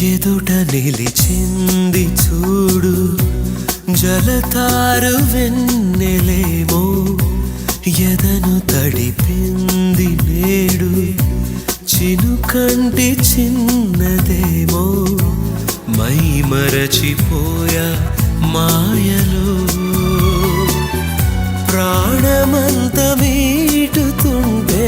ఎదుట నిలిచింది చూడు జలతారు వెన్నెలేమో ఎదను తడిపింది నేడు చినుకంటి చిన్నదేమో మై మరచిపోయా మాయలో ప్రాణమంత మీటుతుంటే